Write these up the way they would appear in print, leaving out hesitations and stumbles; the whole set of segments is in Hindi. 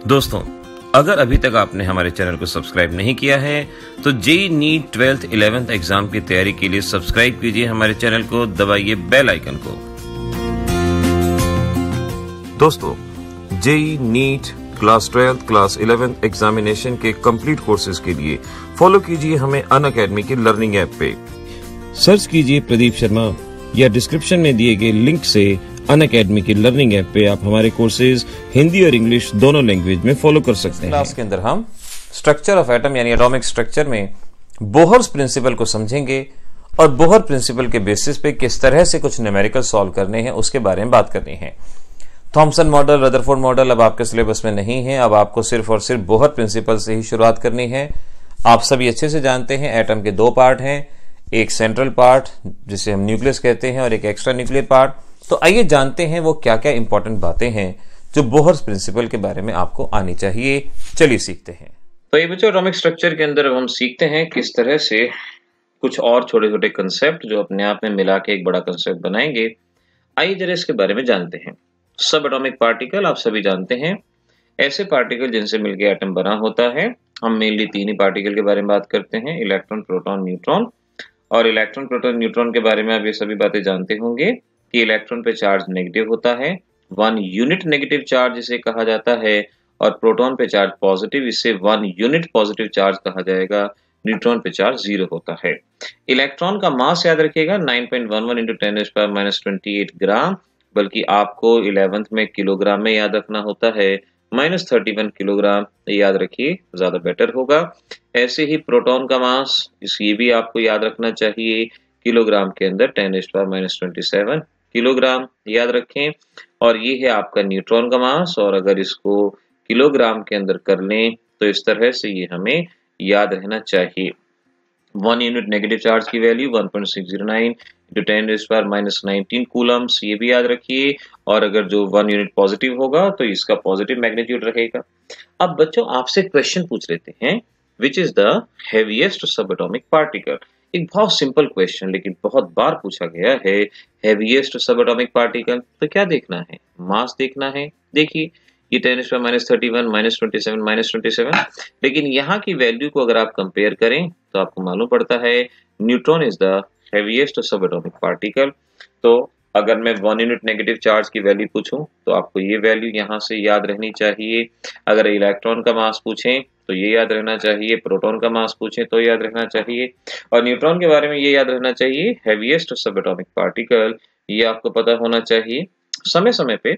दोस्तों, अगर अभी तक आपने हमारे चैनल को सब्सक्राइब नहीं किया है तो JEE NEET 12th 11th exam की तैयारी के लिए सब्सक्राइब कीजिए हमारे चैनल को, दबाइए बेल आइकन को। दोस्तों, JEE NEET class 12th class 11th examination के कंप्लीट कोर्सेज के लिए फॉलो कीजिए हमें अनअकैडमी के लर्निंग ऐप पे। सर्च कीजिए प्रदीप शर्मा या डिस्क्रिप्शन में दिए गए लिंक से अनअकैडमी की लर्निंग ऐप पे आप हमारे कोर्सेज हिंदी और इंग्लिश दोनों लैंग्वेज में फॉलो कर सकते हैं। क्लास के अंदर हम स्ट्रक्चर ऑफ एटम यानी एटॉमिक स्ट्रक्चर में बोहर्स प्रिंसिपल को समझेंगे और बोहर प्रिंसिपल के बेसिस पे किस तरह से कुछ न्यूमेरिकल सॉल्व करने हैं उसके बारे में बात करनी है। थॉमसन मॉडल, रदरफोर्ड मॉडल अब आपके सिलेबस में नहीं है। अब आपको सिर्फ और सिर्फ बोहर प्रिंसिपल से ही शुरुआत करनी है। आप सभी अच्छे से जानते हैं एटम के दो पार्ट हैं, एक सेंट्रल पार्ट जिसे हम न्यूक्लियस कहते हैं और एक एक्स्ट्रा न्यूक्लियर पार्ट। तो आइए जानते हैं वो क्या क्या इंपॉर्टेंट बातें हैं जो बोहर्स प्रिंसिपल के बारे में आपको आनी चाहिए। चलिए सीखते हैं। तो ये बच्चों, एटॉमिक स्ट्रक्चर के अंदर अब हम सीखते हैं किस तरह से कुछ और छोटे छोटे कंसेप्ट जो अपने आप में मिला के एक बड़ा कंसेप्ट बनाएंगे। आइए जरा इसके बारे में जानते हैं। सब एटॉमिक पार्टिकल आप सभी जानते हैं, ऐसे पार्टिकल जिनसे मिलकर एटम बना होता है। हम मेनली तीन ही पार्टिकल के बारे में बात करते हैं, इलेक्ट्रॉन, प्रोटॉन, न्यूट्रॉन। और इलेक्ट्रॉन, प्रोटॉन, न्यूट्रॉन के बारे में आप ये सभी बातें जानते होंगे कि इलेक्ट्रॉन पे चार्ज नेगेटिव होता है, 1 यूनिट नेगेटिव चार्ज इसे कहा जाता है, और प्रोटॉन पे चार्ज पॉजिटिव, इसे 1 यूनिट पॉजिटिव चार्ज कहा जाएगा। न्यूट्रॉन पे चार्ज 0 होता है। इलेक्ट्रॉन का मास याद रखिएगा 9.11 × 10⁻28 ग्राम, बल्कि आपको 11th में किलोग्राम में याद रखना होता है, -31 किलोग्राम याद रखिए, ज्यादा बेटर होगा। ऐसे ही प्रोटॉन का मास, ये भी आपको याद रखना चाहिए, किलोग्राम के अंदर 10⁻27 किलोग्राम याद रखें। और ये है आपका न्यूट्रॉन का मास, और अगर इसको किलोग्राम के अंदर कर लें तो इस तरह से ये हमें याद रहना चाहिए। 1 यूनिट नेगेटिव चार्ज की वैल्यू 1.609 × 10⁻19 कूलम्स, ये भी याद रखिए। और अगर जो 1 यूनिट पॉजिटिव होगा तो इसका पॉजिटिव मैग्नीट्यूड रहेगा। अब बच्चों आपसे क्वेश्चन पूछ लेते हैं, विच इज द हेवीएस्ट सब एटॉमिक पार्टिकल। एक बहुत सिंपल क्वेश्चन लेकिन बहुत बार पूछा गया है, हेवीएस्ट सब एटॉमिक पार्टिकल। तो क्या देखना है? मास देखना है। देखिए ये 10⁻31 -27 -27, लेकिन यहाँ की वैल्यू को अगर आप कंपेयर करें तो आपको मालूम पड़ता है न्यूट्रॉन इज द हेवीएस्ट सब एटॉमिक पार्टिकल। तो अगर मैं 1 यूनिट नेगेटिव चार्ज की वैल्यू पूछूं तो आपको ये वैल्यू यहाँ से याद रहनी चाहिए। अगर इलेक्ट्रॉन का मास पूछें तो ये याद रहना चाहिए, प्रोटॉन का मास पूछें तो याद रहना चाहिए, और न्यूट्रॉन के बारे में ये याद रहना चाहिए, हेवीएस्ट सब एटॉमिक पार्टिकल, ये आपको पता होना चाहिए। समय समय पे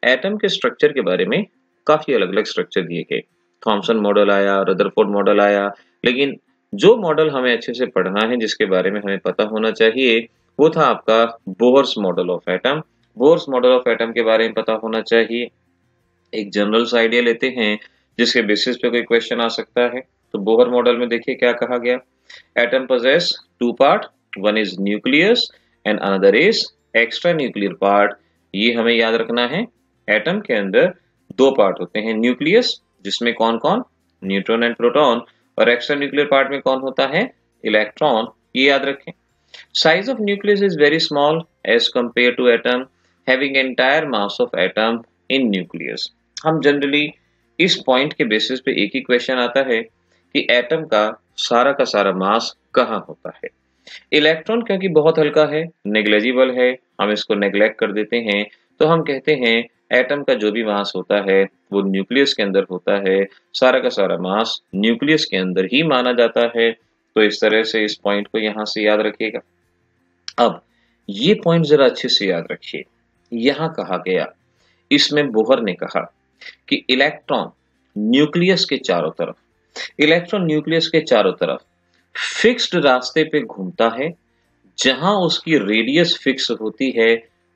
एटम के स्ट्रक्चर के बारे में काफी अलग अलग स्ट्रक्चर दिए गए। थॉमसन मॉडल आया, रदरफोर्ड मॉडल आया, लेकिन जो मॉडल हमें अच्छे से पढ़ना है, जिसके बारे में हमें पता होना चाहिए, वो था आपका Bohr's model of atom. Bohr's model of atom के बारे में पता होना चाहिए। एक जनरल सा आइडिया लेते हैं जिसके बेसिस पे कोई क्वेश्चन आ सकता है। तो बोहर मॉडल में देखिए क्या कहा गया, atom possess 2 part, one is nucleus and another is extra nuclear part. ये हमें याद रखना है। एटम के अंदर 2 पार्ट होते हैं, न्यूक्लियस जिसमें कौन कौन, न्यूट्रॉन एंड प्रोटॉन, और एक्स्ट्रा न्यूक्लियर पार्ट में कौन होता है, इलेक्ट्रॉन। ये याद रखें। Size of nucleus is very small as compare to atom, having entire mass of atom in nucleus. हम जनरली इस पॉइंट के बेसिस पे एक ही क्वेश्चन आता है कि एटम का सारा मास कहाँ होता है। इलेक्ट्रॉन क्योंकि बहुत हल्का है, नेग्लेजिबल है, हम इसको नेग्लेक्ट कर देते हैं, तो हम कहते हैं एटम का जो भी मास होता है वो न्यूक्लियस के अंदर होता है, सारा का सारा मास न्यूक्लियस के अंदर ही माना जाता है। तो इस तरह से इस पॉइंट को यहां से याद रखिएगा। अब ये पॉइंट जरा अच्छे से याद रखिए। यहां कहा गया, इसमें बोहर ने कहा कि इलेक्ट्रॉन न्यूक्लियस के चारों तरफ, इलेक्ट्रॉन न्यूक्लियस के चारों तरफ फिक्स्ड रास्ते पे घूमता है। जहां उसकी रेडियस फिक्स होती है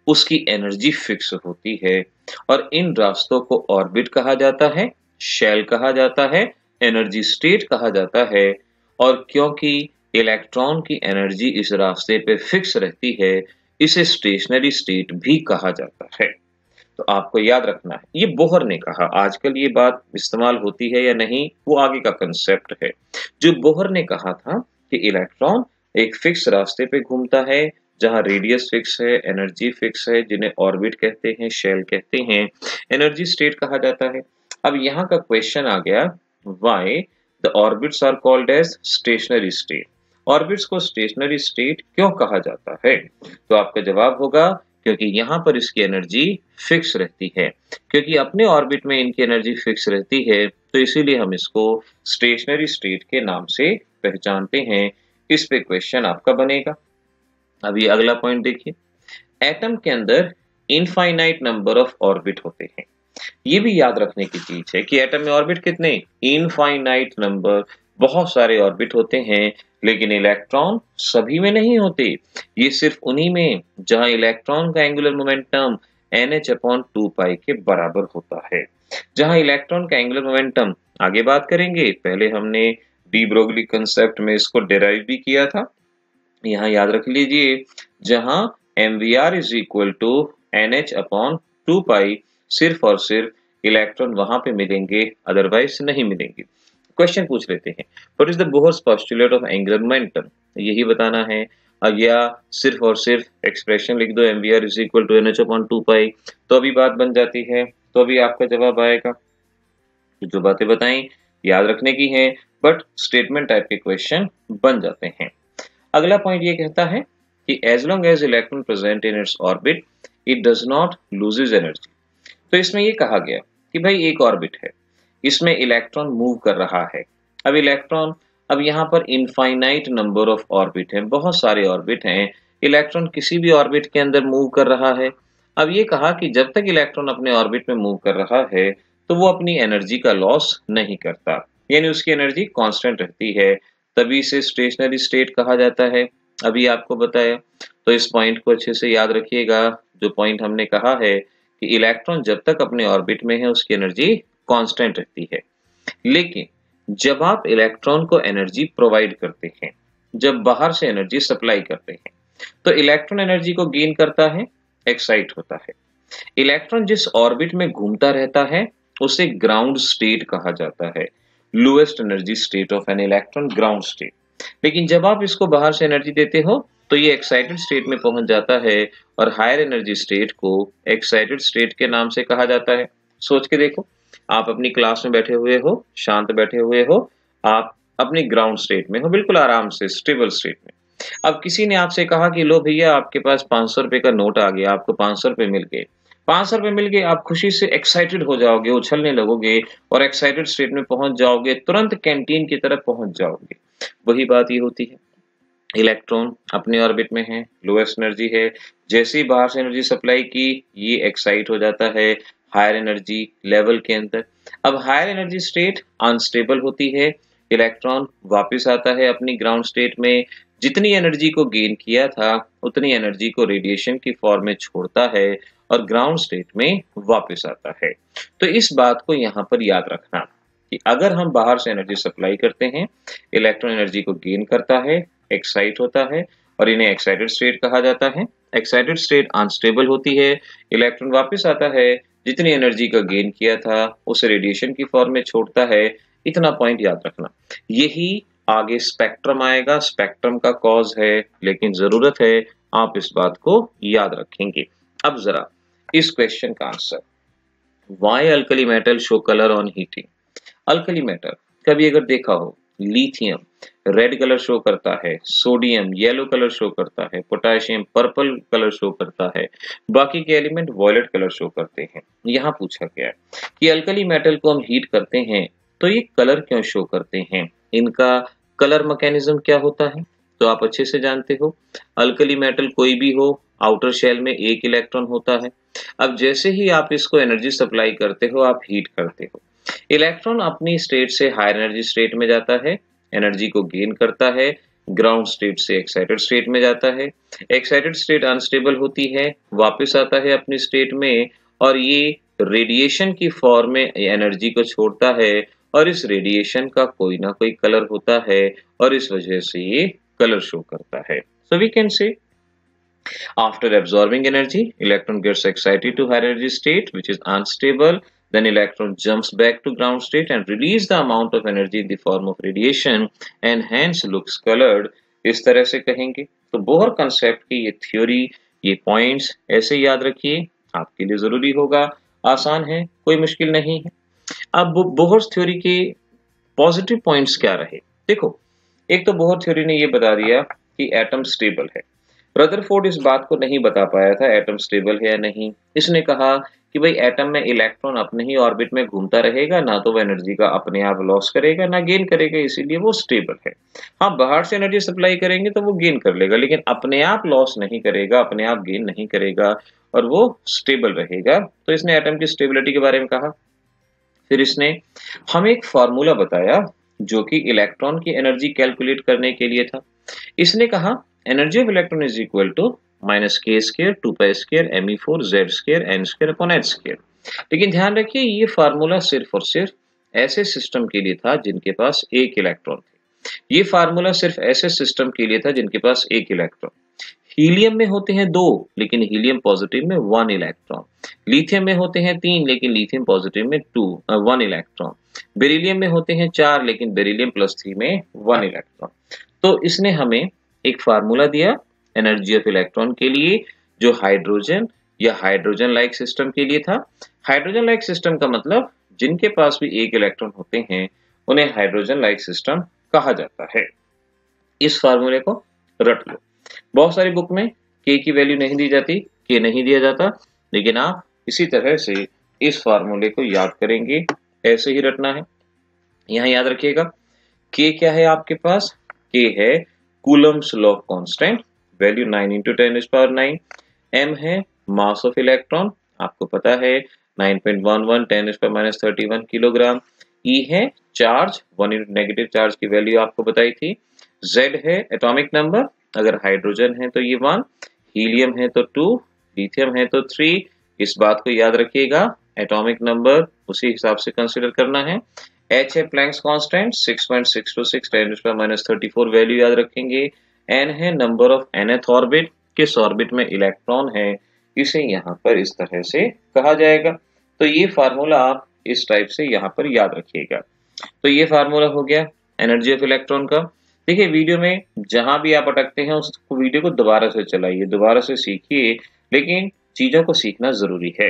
उसकी एनर्जी फिक्स होती है, और इन रास्तों को ऑर्बिट कहा जाता है, शेल कहा जाता है, एनर्जी स्टेट कहा जाता है। और क्योंकि इलेक्ट्रॉन की एनर्जी इस रास्ते पे फिक्स रहती है, इसे स्टेशनरी स्टेट भी कहा जाता है। तो आपको याद रखना है, ये बोहर ने कहा। आजकल ये बात इस्तेमाल होती है या नहीं वो आगे का कंसेप्ट है। जो बोहर ने कहा था कि इलेक्ट्रॉन एक फिक्स रास्ते पे घूमता है, जहां रेडियस फिक्स है, एनर्जी फिक्स है, जिन्हें ऑर्बिट कहते हैं, शेल कहते हैं, एनर्जी स्टेट कहा जाता है। अब यहाँ का क्वेश्चन आ गया, why the orbits are called as stationary state. Orbits को स्टेशनरी स्टेट क्यों कहा जाता है? तो आपका जवाब होगा क्योंकि यहाँ पर इसकी एनर्जी फिक्स रहती है। क्योंकि अपने ऑर्बिट में इनकी एनर्जी फिक्स रहती है तो इसीलिए हम इसको स्टेशनरी स्टेट के नाम से पहचानते हैं। इस पे क्वेश्चन आपका बनेगा। अभी अगला पॉइंट देखिए, एटम के अंदर इनफाइनाइट नंबर ऑफ ऑर्बिट होते हैं। ये भी याद रखने की चीज है कि एटम में ऑर्बिट कितने? इनफाइनाइट नंबर, बहुत सारे ऑर्बिट होते हैं। लेकिन इलेक्ट्रॉन सभी में नहीं होते, ये सिर्फ उन्हीं में जहां इलेक्ट्रॉन का एंगुलर मोमेंटम NH/2π के बराबर होता है। जहां इलेक्ट्रॉन का एंगुलर मोमेंटम, आगे बात करेंगे, पहले हमने डी ब्रोगली कंसेप्ट में इसको डिराइव भी किया था। यहाँ याद रख लीजिए, जहां mvr is equal to NH/2π, सिर्फ और सिर्फ इलेक्ट्रॉन वहां पे मिलेंगे, अदरवाइज नहीं मिलेंगे। क्वेश्चन पूछ लेते हैं, what is the Bohr's postulate of angular momentum? यही बताना है। अब या सिर्फ और सिर्फ एक्सप्रेशन लिख दो mvr is equal to NH/2π, तो अभी बात बन जाती है, तो अभी आपका जवाब आएगा। जो बातें बताई याद रखने की हैं, बट स्टेटमेंट टाइप के क्वेश्चन बन जाते हैं। अगला पॉइंट ये कहता है कि as long as electron present in its orbit it does not loses energy. तो इसमें ये कहा गया कि भाई एक ऑर्बिट है, इसमें इलेक्ट्रॉन मूव कर रहा है। अब इलेक्ट्रॉन, अब यहाँ पर इनफाइनाइट नंबर ऑफ ऑर्बिट है, बहुत सारे ऑर्बिट हैं, इलेक्ट्रॉन किसी भी ऑर्बिट के अंदर मूव कर रहा है। अब ये कहा कि जब तक इलेक्ट्रॉन अपने ऑर्बिट में मूव कर रहा है तो वो अपनी एनर्जी का लॉस नहीं करता, यानी उसकी एनर्जी कांस्टेंट रहती है, तभी इसे स्टेशनरी स्टेट कहा जाता है। अभी आपको बताया, तो इस पॉइंट को अच्छे से याद रखिएगा। जो पॉइंट हमने कहा है कि इलेक्ट्रॉन जब तक अपने ऑर्बिट में है उसकी एनर्जी कांस्टेंट रहती है, लेकिन जब आप इलेक्ट्रॉन को एनर्जी प्रोवाइड करते हैं, जब बाहर से एनर्जी सप्लाई करते हैं, तो इलेक्ट्रॉन एनर्जी को गेन करता है, एक्साइट होता है। इलेक्ट्रॉन जिस ऑर्बिट में घूमता रहता है उसे ग्राउंड स्टेट कहा जाता है, lowest energy state of an electron, ground state. लेकिन जब आप इसको बाहर से एनर्जी देते हो तो ये एक्साइटेड स्टेट में पहुंच जाता है और हायर एनर्जी स्टेट को एक्साइटेड स्टेट के नाम से कहा जाता है। सोच के देखो, आप अपनी क्लास में बैठे हुए हो, शांत बैठे हुए हो, आप अपनी ग्राउंड स्टेट में हो, बिल्कुल आराम से स्टेबल स्टेट में। अब किसी ने आपसे कहा कि लो भैया आपके पास 500 रुपए का नोट आ गया, आपको 500 रुपए मिल गए। 500 रुपए मिल गए, आप खुशी से एक्साइटेड हो जाओगे, उछलने लगोगे और एक्साइटेड स्टेट में पहुंच जाओगे, तुरंत कैंटीन की तरफ पहुंच जाओगे। वही बात ये होती है, इलेक्ट्रॉन अपने ऑर्बिट में है, लोएस्ट एनर्जी है, जैसे ही बाहर से एनर्जी सप्लाई की ये एक्साइट हो जाता है हायर एनर्जी लेवल के अंदर। अब हायर एनर्जी स्टेट अनस्टेबल होती है, इलेक्ट्रॉन वापस आता है अपनी ग्राउंड स्टेट में, जितनी एनर्जी को गेन किया था उतनी एनर्जी को रेडिएशन की फॉर्म में छोड़ता है और ग्राउंड स्टेट में वापस आता है। तो इस बात को यहाँ पर याद रखना कि अगर हम बाहर से एनर्जी सप्लाई करते हैं, इलेक्ट्रॉन एनर्जी को गेन करता है, एक्साइट होता है और इन्हें एक्साइटेड स्टेट कहा जाता है। एक्साइटेड स्टेट अनस्टेबल होती है, इलेक्ट्रॉन वापस आता है, जितनी एनर्जी का गेन किया था उसे रेडिएशन की फॉर्म में छोड़ता है। इतना पॉइंट याद रखना। यही आगे स्पेक्ट्रम आएगा, स्पेक्ट्रम का कॉज है, लेकिन जरूरत है आप इस बात को याद रखेंगे। अब जरा इस क्वेश्चन का answer, why alkali metal show colour on heating? Alkali metal कभी अगर देखा हो, लिथियम रेड कलर शो करता है, सोडियम येलो कलर शो करता है, पोटेशियम पर्पल कलर शो करता है, बाकी के एलिमेंट वॉयलेट कलर शो करते हैं। यहाँ पूछा गया है कि अल्कली मेटल को हम हीट करते हैं तो ये कलर क्यों शो करते हैं, इनका कलर मैकेनिज्म क्या होता है? तो आप अच्छे से जानते हो, अल्कली मेटल कोई भी हो, आउटर शेल में एक इलेक्ट्रॉन होता है। अब जैसे ही आप इसको एनर्जी सप्लाई करते हो, आप हीट करते हो, इलेक्ट्रॉन अपनी स्टेट से हायर एनर्जी स्टेट में जाता है, एनर्जी को गेन करता है, ग्राउंड स्टेट से एक्साइटेड स्टेट में जाता है, एक्साइटेड स्टेट अनस्टेबल होती है, वापस आता है अपनी स्टेट में और ये रेडिएशन की फॉर्म में एनर्जी को छोड़ता है और इस रेडिएशन का कोई ना कोई कलर होता है और इस वजह से ये कलर शो करता है। So we can say after absorbing energy, electron gets excited to higher energy state which is unstable, then electron jumps back to ground state and release the amount of energy in the form of radiation and hence looks colored। इस तरह से कहेंगे। तो बोहर कंसेप्ट की ये थ्योरी, ये पॉइंट्स ऐसे याद रखिए, आपके लिए जरूरी होगा, आसान है, कोई मुश्किल नहीं है। अब बोहर्स थ्योरी के पॉजिटिव पॉइंट्स क्या रहे? देखो, एक तो बोहर थ्योरी ने ये बता दिया कि एटम स्टेबल है। रदरफोर्ड इस बात को नहीं बता पाया था एटम स्टेबल है या नहीं। इसने कहा कि भाई एटम में इलेक्ट्रॉन अपने ही ऑर्बिट में घूमता रहेगा, ना तो वो एनर्जी का अपने आप लॉस करेगा ना गेन करेगा, इसीलिए वो स्टेबल है। हाँ, बाहर से एनर्जी सप्लाई करेंगे तो वो गेन कर लेगा, लेकिन अपने आप लॉस नहीं करेगा, अपने आप गेन नहीं करेगा और वो स्टेबल रहेगा। तो इसने एटम की स्टेबिलिटी के बारे में कहा। फिर इसने हमें एक फॉर्मूला बताया जो कि इलेक्ट्रॉन की एनर्जी कैलकुलेट करने के लिए था। इसने कहा energy of electron is equal to -k² 2π² me4z² n² upon h²। लेकिन ध्यान रखिए, ये फार्मूला सिर्फ और सिर्फ ऐसे सिस्टम के लिए था जिनके पास एक इलेक्ट्रॉन थे। ये फार्मूला सिर्फ ऐसे सिस्टम के लिए था जिनके पास एक इलेक्ट्रॉन। हीलियम में होते हैं 2, लेकिन हीलियम पॉजिटिव में 1 इलेक्ट्रॉन। लिथियम में होते हैं 3, लेकिन लिथियम पॉजिटिव में 1 इलेक्ट्रॉन। बेरिलियम में होते हैं 4, लेकिन बेरिलियम +3 में 1 इलेक्ट्रॉन। तो इसने हमें एक फार्मूला दिया एनर्जी ऑफ इलेक्ट्रॉन के लिए, जो हाइड्रोजन या हाइड्रोजन लाइक सिस्टम के लिए था। हाइड्रोजन लाइक सिस्टम का मतलब जिनके पास भी एक इलेक्ट्रॉन होते हैं उन्हें हाइड्रोजन लाइक सिस्टम कहा जाता है। इस फार्मूले को रट लो। बहुत सारी बुक में के की वैल्यू नहीं दी जाती, के नहीं दिया जाता, लेकिन आप इसी तरह से इस फार्मूले को याद करेंगे, ऐसे ही रटना है। यहाँ याद रखिएगा, के क्या है आपके पास? के है Coulomb's law of constant, value 9 × 10⁹। m है मास ऑफ इलेक्ट्रॉन, आपको पता है 9.11 10⁻31 किलोग्राम। E है चार्ज, 1 यूनिट नेगेटिव चार्ज की वैल्यू आपको बताई थी। Z है एटॉमिक नंबर, अगर हाइड्रोजन है तो ये 1, हीलियम है तो 2, लिथियम है तो 3। इस बात को याद रखिएगा, एटॉमिक नंबर उसी हिसाब से कंसीडर करना है। H है प्लैंक्स कांस्टेंट 6.626 10⁻34 वैल्यू याद रखेंगे। N है नंबर ऑफ nth ऑर्बिट, किस ऑर्बिट में इलेक्ट्रॉन है, इसे यहाँ पर इस तरह से कहा जाएगा। तो ये फार्मूला आप इस टाइप से यहाँ पर याद रखिएगा। तो ये फार्मूला हो गया एनर्जी ऑफ इलेक्ट्रॉन का। देखिए, वीडियो में जहां भी आप अटकते हैं उस वीडियो को दोबारा से चलाइए, दोबारा से सीखिए, लेकिन चीजों को सीखना जरूरी है।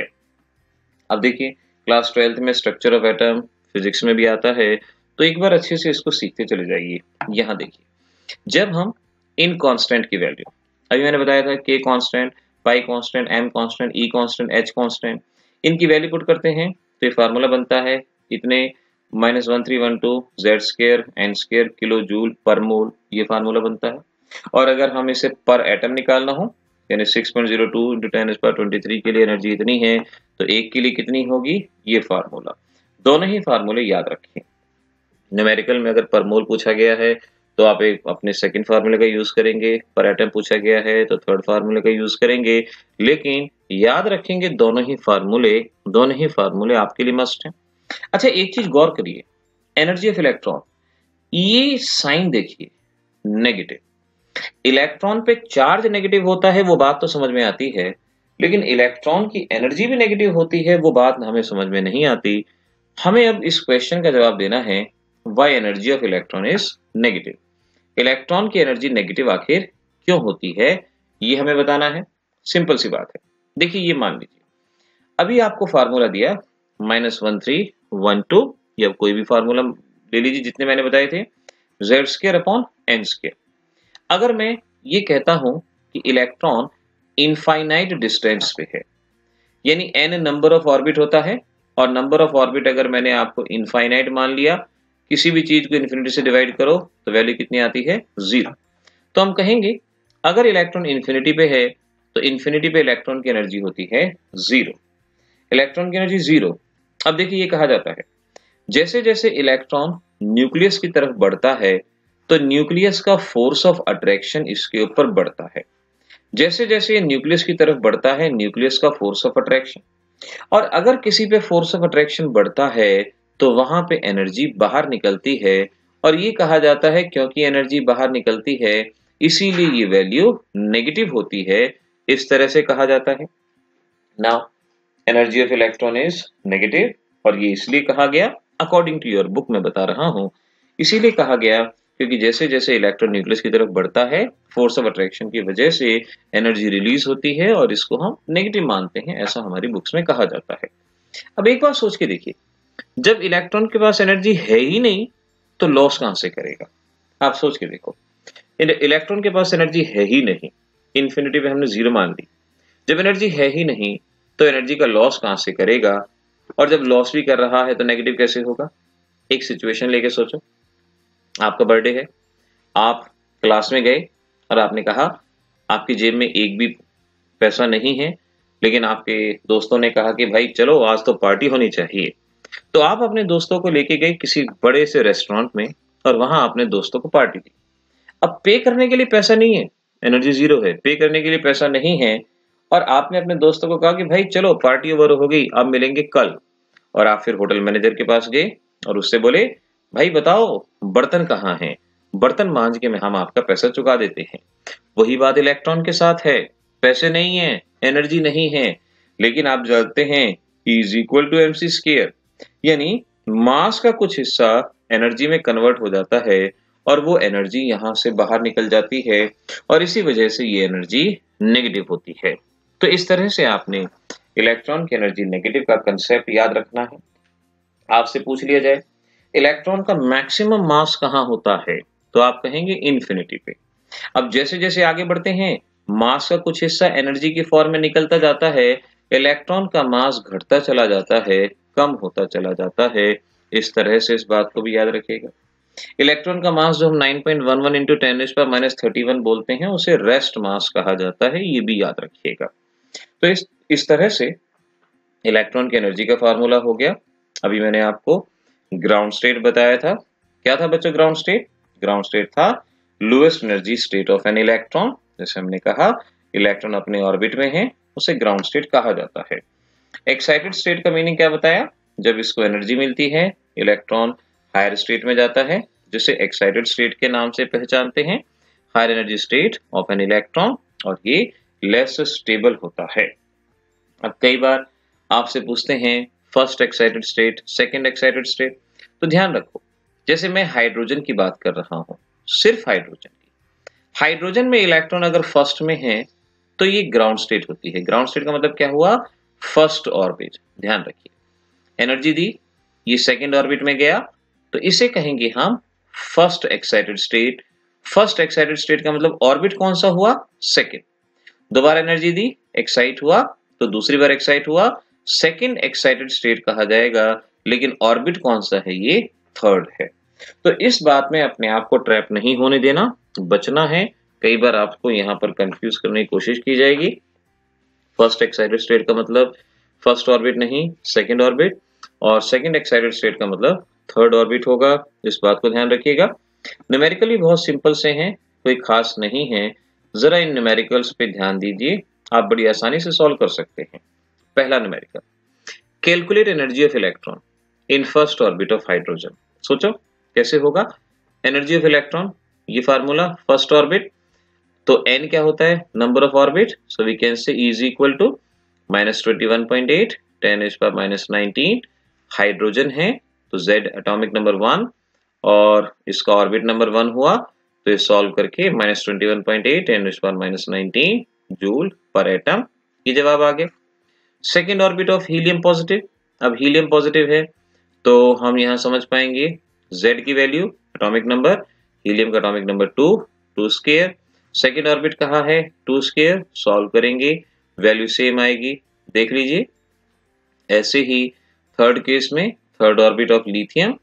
अब देखिए, क्लास 12th में स्ट्रक्चर ऑफ एटम फिजिक्स में भी आता है, तो एक बार अच्छे से इसको सीखते चले जाइए। यहाँ देखिए, जब हम इन कांस्टेंट की वैल्यू, अभी मैंने बताया था के constant, pi constant, M constant, E constant, H constant, इनकी वैल्यू पुट करते हैं तो ये फार्मूला बनता है इतने -1312 z² n² किलो जूल पर मोल, ये फार्मूला बनता है। और अगर हम इसे पर एटम निकालना हो, यानी 6.02 × 10⁻23 के लिए एनर्जी इतनी है, तो एक के लिए कितनी होगी, ये फार्मूला। दोनों ही फार्मूले याद रखें। न्यूमेरिकल में अगर पर मोल पूछा गया है तो आप एक अपने सेकंड फार्मूले का यूज करेंगे, पर एटम पूछा गया है तो थर्ड फार्मूले का यूज करेंगे, लेकिन याद रखेंगे दोनों ही फार्मूले आपके लिए मस्ट हैं। अच्छा, एक चीज गौर करिए, एनर्जी ऑफ इलेक्ट्रॉन, ये साइन देखिए नेगेटिव। इलेक्ट्रॉन पे चार्ज नेगेटिव होता है, वो बात तो समझ में आती है, लेकिन इलेक्ट्रॉन की एनर्जी भी नेगेटिव होती है, वो बात हमें समझ में नहीं आती। हमें अब इस क्वेश्चन का जवाब देना है, why energy of electron is negative. Electron की एनर्जी नेगेटिव आखिर क्यों होती है, ये हमें बताना है। सिंपल सी बात है। देखिए, ये मान लीजिए अभी आपको फार्मूला दिया -1312, या कोई भी फार्मूला ले लीजिए जितने मैंने बताए थे, z² अपॉन n²। अगर मैं ये कहता हूं कि इलेक्ट्रॉन इनफाइनाइट डिस्टेंस पे है, यानी n नंबर ऑफ ऑर्बिट होता है, और नंबर ऑफ ऑर्बिट अगर मैंने आपको इनफाइनाइट मान लिया, किसी भी चीज को इन्फिनिटी से डिवाइड करो तो वैल्यू कितनी आती है, 0। तो हम कहेंगे अगर इलेक्ट्रॉन इन्फिनिटी पे है तो इन्फिनिटी पे इलेक्ट्रॉन की एनर्जी होती है 0, इलेक्ट्रॉन की एनर्जी 0। अब देखिए, ये कहा जाता है जैसे जैसे इलेक्ट्रॉन न्यूक्लियस की तरफ बढ़ता है तो न्यूक्लियस का फोर्स ऑफ अट्रैक्शन इसके ऊपर बढ़ता है। जैसे जैसे ये न्यूक्लियस की तरफ बढ़ता है, न्यूक्लियस का फोर्स ऑफ अट्रैक्शन, और अगर किसी पे फोर्स ऑफ अट्रैक्शन बढ़ता है तो वहां पे एनर्जी बाहर निकलती है, और ये कहा जाता है क्योंकि एनर्जी बाहर निकलती है इसीलिए ये वैल्यू नेगेटिव होती है, इस तरह से कहा जाता है। Now energy of electron is negative, और ये इसलिए कहा गया, अकॉर्डिंग टू योर बुक में बता रहा हूं, इसीलिए कहा गया क्योंकि जैसे जैसे इलेक्ट्रॉन न्यूक्लियस की तरफ बढ़ता है, फोर्स ऑफ अट्रैक्शन की वजह से एनर्जी रिलीज होती है, और इसको हम नेगेटिव मानते हैं, ऐसा हमारी बुक्स में कहा जाता है। अब एक बात सोच के देखिए, जब इलेक्ट्रॉन के पास एनर्जी है ही नहीं तो लॉस कहां से करेगा? आप सोच के देखो, इलेक्ट्रॉन के पास एनर्जी है ही नहीं, इन्फिनिटी पे हमने जीरो मान ली। जब एनर्जी है ही नहीं तो एनर्जी का लॉस कहां से करेगा? और जब लॉस भी कर रहा है तो नेगेटिव कैसे होगा? एक सिचुएशन लेके सोचो, आपका बर्थडे है, आप क्लास में गए और आपने कहा आपकी जेब में एक भी पैसा नहीं है, लेकिन आपके दोस्तों ने कहा कि भाई चलो आज तो पार्टी होनी चाहिए। तो आप अपने दोस्तों को लेके गए किसी बड़े से रेस्टोरेंट में और वहां अपने दोस्तों को पार्टी दी। अब पे करने के लिए पैसा नहीं है, एनर्जी जीरो है, पे करने के लिए पैसा नहीं है, और आपने अपने दोस्तों को कहा कि भाई चलो पार्टी ओवर हो गई, अब मिलेंगे कल। और आप फिर होटल मैनेजर के पास गए और उससे बोले भाई बताओ बर्तन कहाँ हैं, बर्तन मांज के हम आपका पैसा चुका देते हैं। वही बात इलेक्ट्रॉन के साथ है, पैसे नहीं है, एनर्जी नहीं है, लेकिन आप जानते हैं is equal to MC square, यानी मास का कुछ हिस्सा एनर्जी में कन्वर्ट हो जाता है और वो एनर्जी यहां से बाहर निकल जाती है और इसी वजह से ये एनर्जी नेगेटिव होती है। तो इस तरह से आपने इलेक्ट्रॉन की एनर्जी नेगेटिव का कंसेप्ट याद रखना है। आपसे पूछ लिया जाए इलेक्ट्रॉन का मैक्सिमम मास कहां होता है, तो आप कहेंगे इन्फिनिटी पे। अब जैसे जैसे आगे बढ़ते हैं मास का कुछ हिस्सा एनर्जी की फॉर्म में निकलता जाता है, इलेक्ट्रॉन का मास घटता चला जाता है, कम होता चला जाता है। इस तरह से इस बात को भी याद रखिएगा। इलेक्ट्रॉन का मास जो हम 9.11 इंटू 10⁻³ बोलते हैं उसे रेस्ट मास कहा जाता है, ये भी याद रखिएगा। तो इस तरह से इलेक्ट्रॉन की एनर्जी का फार्मूला हो गया। अभी मैंने आपको ग्राउंड स्टेट बताया था। क्या था बच्चों ग्राउंड स्टेट? ग्राउंड स्टेट था lowest energy state of an electron. जैसे हमने कहा इलेक्ट्रॉन अपने ऑर्बिट में है, उसे ग्राउंड स्टेट कहा जाता है। एक्साइटेड स्टेट का मीनिंग क्या बताया? जब इसको एनर्जी मिलती है इलेक्ट्रॉन हायर स्टेट में जाता है, जिसे एक्साइटेड स्टेट के नाम से पहचानते हैं, higher energy state of an electron, और ये लेस स्टेबल होता है। अब कई बार आपसे पूछते हैं first excited state, second excited state, तो ध्यान रखो जैसे मैं हाइड्रोजन की बात कर रहा हूं, सिर्फ हाइड्रोजन की, हाइड्रोजन में इलेक्ट्रॉन अगर फर्स्ट में है तो ये ग्राउंड स्टेट होती है। ग्राउंड स्टेट का मतलब क्या हुआ? First orbit. ध्यान रखिए, एनर्जी दी, ये सेकंड ऑर्बिट में गया, तो इसे कहेंगे हम first excited state. First excited state का मतलब ऑर्बिट कौन सा हुआ? सेकंड। दोबारा एनर्जी दी, एक्साइट हुआ, तो दूसरी बार एक्साइट हुआ, सेकंड एक्साइटेड स्टेट कहा जाएगा, लेकिन ऑर्बिट कौन सा है? ये थर्ड है। तो इस बात में अपने आप को ट्रैप नहीं होने देना, बचना है। कई बार आपको यहां पर कंफ्यूज करने की कोशिश की जाएगी। फर्स्ट एक्साइटेड स्टेट का मतलब फर्स्ट ऑर्बिट नहीं, सेकंड ऑर्बिट, और सेकंड एक्साइटेड स्टेट का मतलब थर्ड ऑर्बिट होगा। इस बात को ध्यान रखिएगा। न्यूमेरिकली बहुत सिंपल से हैं, कोई खास नहीं है। जरा इन न्यूमेरिकल्स पे ध्यान दीजिए, आप बड़ी आसानी से सॉल्व कर सकते हैं। पहला numerical, calculate energy of electron in first orbit of hydrogen. सोचो कैसे होगा? एनर्जी ऑफ इलेक्ट्रॉन, ये फार्मूला फर्स्ट ऑर्बिट, तो n क्या होता है? Number of orbit, so we can say E is equal to -21.8 10⁻⁻19। Hydrogen है तो Z एटॉमिक नंबर 1 और इसका ऑर्बिट नंबर 1 हुआ, तो ये सॉल्व करके -21.8 10⁻⁻19 जूल पर एटम, ये जवाब आ गया। Second orbit of helium positive, अब हीलियम पॉजिटिव है तो हम यहां समझ पाएंगे Z की वैल्यू एटॉमिक नंबर, हीलियम का atomic number 2 square, second orbit कहा है 2 स्क्वायर, सॉल्व करेंगे वैल्यू सेम आएगी, देख लीजिए। ऐसे ही थर्ड केस में थर्ड ऑर्बिट ऑफ लिथियम,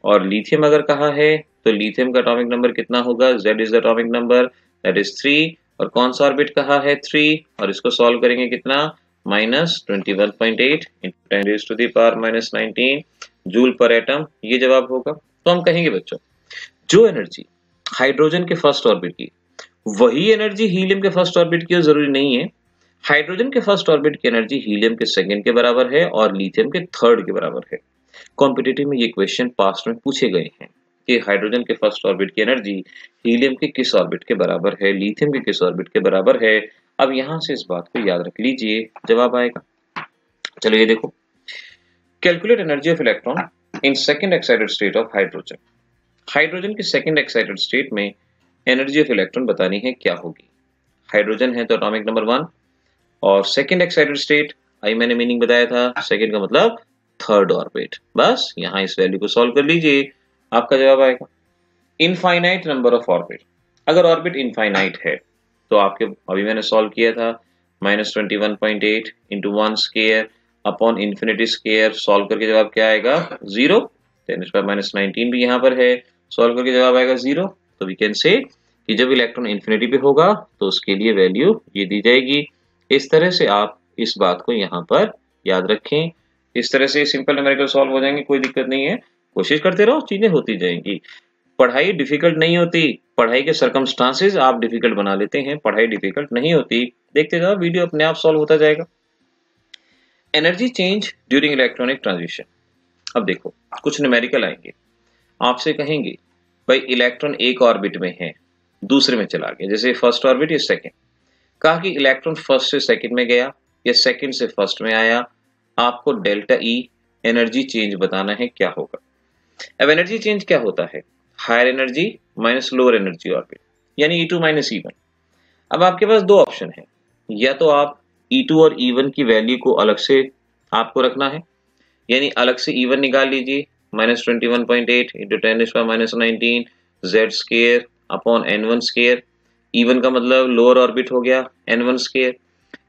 और लिथियम अगर कहा है तो लिथियम का एटॉमिक नंबर कितना होगा? Z is the atomic number, that is 3, और कौन सा ऑर्बिट कहा है? 3, और इसको सॉल्व करेंगे कितना? -21.8 × 10⁻⁻19 जूल पर एटम, ये जवाब होगा। तो हम कहेंगे बच्चों जो एनर्जी हाइड्रोजन के फर्स्ट ऑर्बिट की वही एनर्जी हीलियम के फर्स्ट ऑर्बिट की जरूरी नहीं है। हाइड्रोजन के फर्स्ट ऑर्बिट की एनर्जी हीलियम के सेकंड के बराबर है और लिथियम के थर्ड के बराबर है। कॉम्पिटिटिव में ये क्वेश्चन पास्ट में पूछे गए हैं कि हाइड्रोजन के फर्स्ट ऑर्बिट की एनर्जी हीलियम के किस ऑर्बिट के बराबर है, लिथियम के किस ऑर्बिट के बराबर है। अब यहां से इस बात को याद रख लीजिए, जवाब आएगा। चलो ये देखो, calculate energy of electron in second excited state of hydrogen. Hydrogen के सेकंड एक्साइटेड स्टेट में एनर्जी ऑफ इलेक्ट्रॉन बतानी है, क्या होगी? हाइड्रोजन है तो एटॉमिक नंबर 1, और सेकंड एक्साइटेड स्टेट आई मैंने मीनिंग बताया था, सेकंड का मतलब थर्ड ऑर्बिट। बस यहाँ इस वैल्यू को सॉल्व कर लीजिए, आपका जवाब आएगा। इनफाइनाइट नंबर ऑफ ऑर्बिट, अगर ऑर्बिट इनफाइनाइट है तो आपके अभी मैंने सॉल्व किया था -21.8 into 1 square upon infinity square, solve करके जवाब क्या आएगा 0। 10⁻⁹ भी यहाँ पर है, सॉल्व करके जवाब आएगा 0। तो वी कैन से कि जब इलेक्ट्रॉन इन्फिनिटी पे होगा तो उसके लिए वैल्यू ये दी जाएगी। इस तरह से आप इस बात को यहाँ पर याद रखें। इस तरह से सिंपल न्यूमेरिकल सॉल्व हो जाएंगे, कोई दिक्कत नहीं है, कोशिश करते रहो, चीजें होती जाएंगी। पढ़ाई डिफिकल्ट नहीं होती, पढ़ाई के सर्कमस्टांसेस आप डिफिकल्ट बना लेते हैं, पढ़ाई डिफिकल्ट नहीं होती। देखते जाओ, वीडियो अपने आप सॉल्व होता जाएगा। Energy change during electronic transition. अब देखो कुछ न्यूमेरिकल आएंगे, आपसे कहेंगे भाई इलेक्ट्रॉन एक ऑर्बिट में है, दूसरे में चला गया, जैसे फर्स्ट ऑर्बिट या सेकंड। कहा कि इलेक्ट्रॉन फर्स्ट से सेकंड में गया या सेकंड से फर्स्ट में आया, आपको डेल्टा ई एनर्जी चेंज बताना है क्या होगा। अब एनर्जी चेंज क्या होता है, higher energy minus lower energy orbit, यानी E2 माइनस E1। अब आपके पास दो ऑप्शन है, या तो आप E2 और E1 की वैल्यू को अलग से आपको रखना है, यानी अलग से E1 निकाल लीजिए, -21.8 into 10⁻⁹ Z square upon N1 square. E1 का मतलब लोअर ऑर्बिट हो गया, N1 स्क्वायर।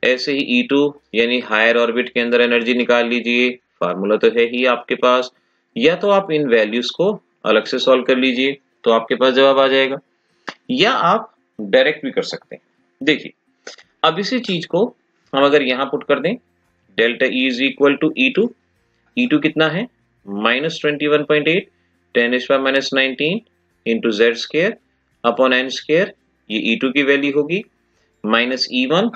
ऐसे ही E2 यानी हायर ऑर्बिट के अंदर एनर्जी निकाल लीजिए, फार्मूला तो है ही आपके पास, या तो आप इन वैल्यूज को अलग से सॉल्व कर लीजिए तो आपके पास जवाब आ जाएगा, या आप डायरेक्ट भी कर सकते हैं। देखिए अब इसी चीज को हम अगर यहां पुट कर दें, delta E is equal to E2, E2 कितना है -21.8 10⁻⁹ into Z square upon N square, ये E2 की वैल्यू होगी, माइनस E1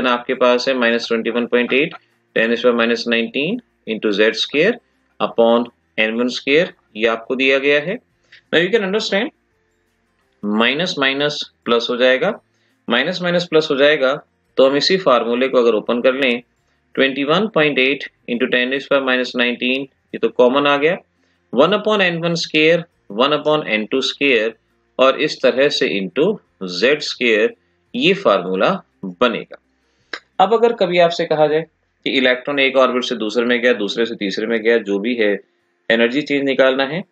आपके पास है -21.8 10⁻⁹ into Z square upon N1 square, ये आपको दिया गया है। Now you can understand, minus minus plus हो जाएगा, माइनस माइनस प्लस हो जाएगा, तो हम इसी फार्मूले को अगर ओपन कर लें 21.8 इंटू 10⁻⁹, ये तो कॉमन आ गया, 1 upon N1 square 1 upon N2 square और इस तरह से इंटू Z स्क्वायर, ये फार्मूला बनेगा। अब अगर कभी आपसे कहा जाए कि इलेक्ट्रॉन एक ऑर्बिट से दूसरे में गया, दूसरे से तीसरे में गया, जो भी है एनर्जी चेंज निकालना है,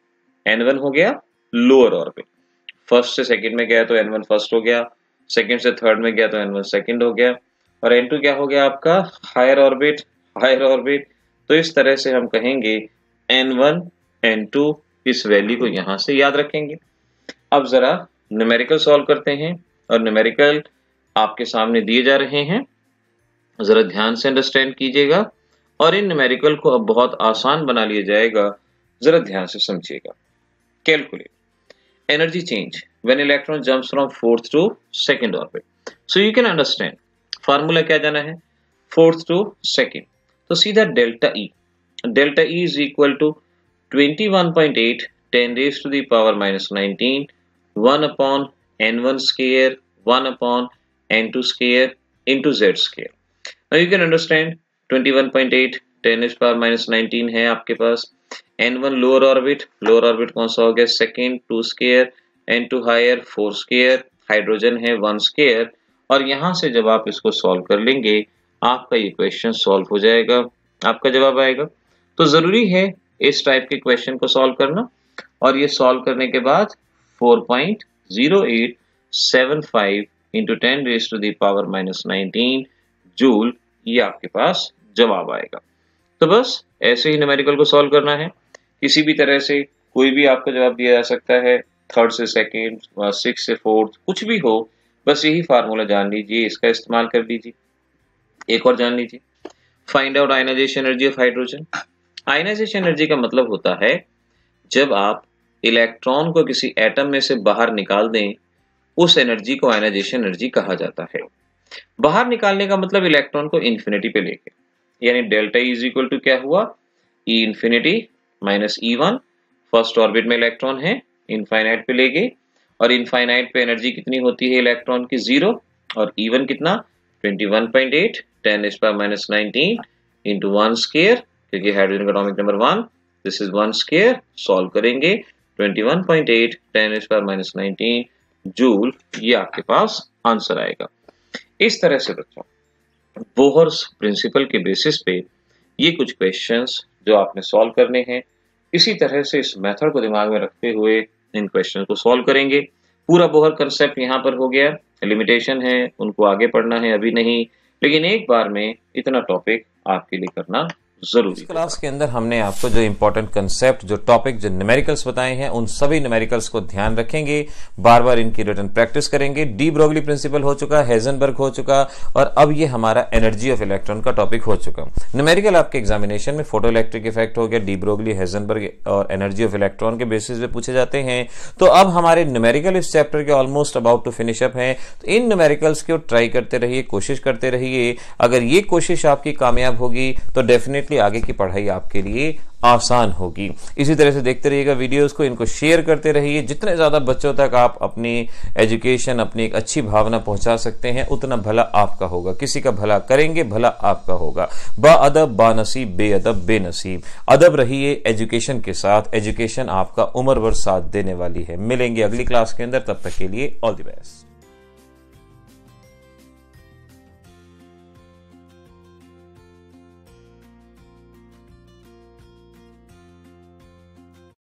N1 हो गया लोअर ऑर्बिट, फर्स्ट से सेकंड में गया तो N1 फर्स्ट हो गया, सेकंड से थर्ड में गया तो N1 सेकंड हो गया, और N2 क्या हो गया आपका हायर ऑर्बिट, हायर ऑर्बिट। तो इस तरह से हम कहेंगे N1 N2, इस वैल्यू को यहां से याद रखेंगे। अब जरा न्यूमेरिकल सॉल्व करते हैं, और न्यूमेरिकल आपके सामने दिए जा रहे हैं, जरा ध्यान से अंडरस्टैंड कीजिएगा, और इन न्यूमेरिकल को अब बहुत आसान बना लिया जाएगा, जरा ध्यान से समझिएगा। Calculate energy change when electron jumps from fourth to second orbit. So you can understand, formula क्या जाना है, फोर्थ टू सेकंड, तो सीधा delta E is equal to 21.8 10⁻⁻⁹ 1 upon N1 square 1 upon N2 square into Z square. Now you can understand 21.8 10⁻⁹ है आपके पास, N1 लोअर ऑर्बिट कौन सा हो गया second 2 square, N2 higher 4 square, hydrogen है 1 स्क्वायर, और यहां से जब आप इसको सॉल्व कर लेंगे आपका ये क्वेश्चन सॉल्व हो जाएगा, आपका जवाब आएगा। तो जरूरी है इस टाइप के क्वेश्चन को सॉल्व करना, और ये सॉल्व करने के बाद 4.0875 इंटू 10⁻⁻⁹ जूल, ये आपके पास जवाब आएगा। तो बस ऐसे ही न्यूमेरिकल को सॉल्व करना है, किसी भी तरह से कोई भी आपको जवाब दिया जा सकता है, थर्ड से सेकंड, 6 से फोर्थ, कुछ भी हो, बस यही फार्मूला जान लीजिए, इसका इस्तेमाल कर लीजिए। एक और जान लीजिए, find out ionisation energy of hydrogen. Ionisation energy का मतलब होता है जब आप इलेक्ट्रॉन को किसी एटम में से बाहर निकाल दें, उस एनर्जी को आयनाइजेशन एनर्जी कहा जाता है। बाहर निकालने का मतलब इलेक्ट्रॉन को इन्फिनिटी पे लेके, यानी delta E is equal to क्या हुआ, E infinity minus E1, first orbit में इलेक्ट्रॉन है, इनफाइनाइट पे ले गए, और इनफाइनाइट पे एनर्जी कितनी होती है इलेक्ट्रॉन की 0, और E1 कितना 21.8 10⁻⁹ इंटू 1 स्क्वायर, क्योंकि हाइड्रोजन का atomic number 1, this is 1 square, solve करेंगे 21.8 10⁻⁹ जूल, ये आपके पास आंसर आएगा। इस तरह से बच्चों बोहर्स प्रिंसिपल के बेसिस पे ये कुछ क्वेश्चंस जो आपने सॉल्व करने हैं। इसी तरह से इस मेथड को दिमाग में रखते हुए इन क्वेश्चन को सॉल्व करेंगे। पूरा बोहर कंसेप्ट यहाँ पर हो गया। लिमिटेशन है, उनको आगे पढ़ना है, अभी नहीं, लेकिन एक बार में इतना टॉपिक आपके लिए करना जरूरी। इस क्लास के अंदर हमने आपको जो इंपॉर्टेंट कंसेप्ट, जो टॉपिक, जो न्यूमेरिकल्स बताए हैं, उन सभी न्यूमेरिकल्स को ध्यान रखेंगे, बार बार इनकी रिटन प्रैक्टिस करेंगे। डी ब्रोगली प्रिंसिपल हो चुका, हेजनबर्ग हो चुका, और अब ये हमारा एनर्जी ऑफ इलेक्ट्रॉन का टॉपिक हो चुका। न्यूमेरिकल आपके एग्जामिनेशन में फोटो इलेक्ट्रिक इफेक्ट हो गया, डी ब्रोगली, हेजनबर्ग और एनर्जी ऑफ इलेक्ट्रॉन के बेसिस पे पूछे जाते हैं। तो अब हमारे न्यूमेरिकल इस चैप्टर के almost about to finish up हैं। तो इन न्यूमेरिकल्स को ट्राई करते रहिए, कोशिश करते रहिए। अगर ये कोशिश आपकी कामयाब होगी तो डेफिनेटली आगे की पढ़ाई आपके लिए आसान होगी। इसी तरह से देखते रहिएगा वीडियोस को, इनको शेयर करते रहिए। जितने ज्यादा बच्चों तक आप अपनी एजुकेशन, अपनी एक अच्छी भावना पहुंचा सकते हैं, उतना भला आपका होगा। किसी का भला करेंगे, भला आपका होगा। बाअदब बानसीब, बेअदब बेनसीब। अदब रहिए एजुकेशन के साथ, एजुकेशन आपका उम्र भर साथ देने वाली है। मिलेंगे अगली क्लास के अंदर, तब तक के लिए ऑल द बेस्ट।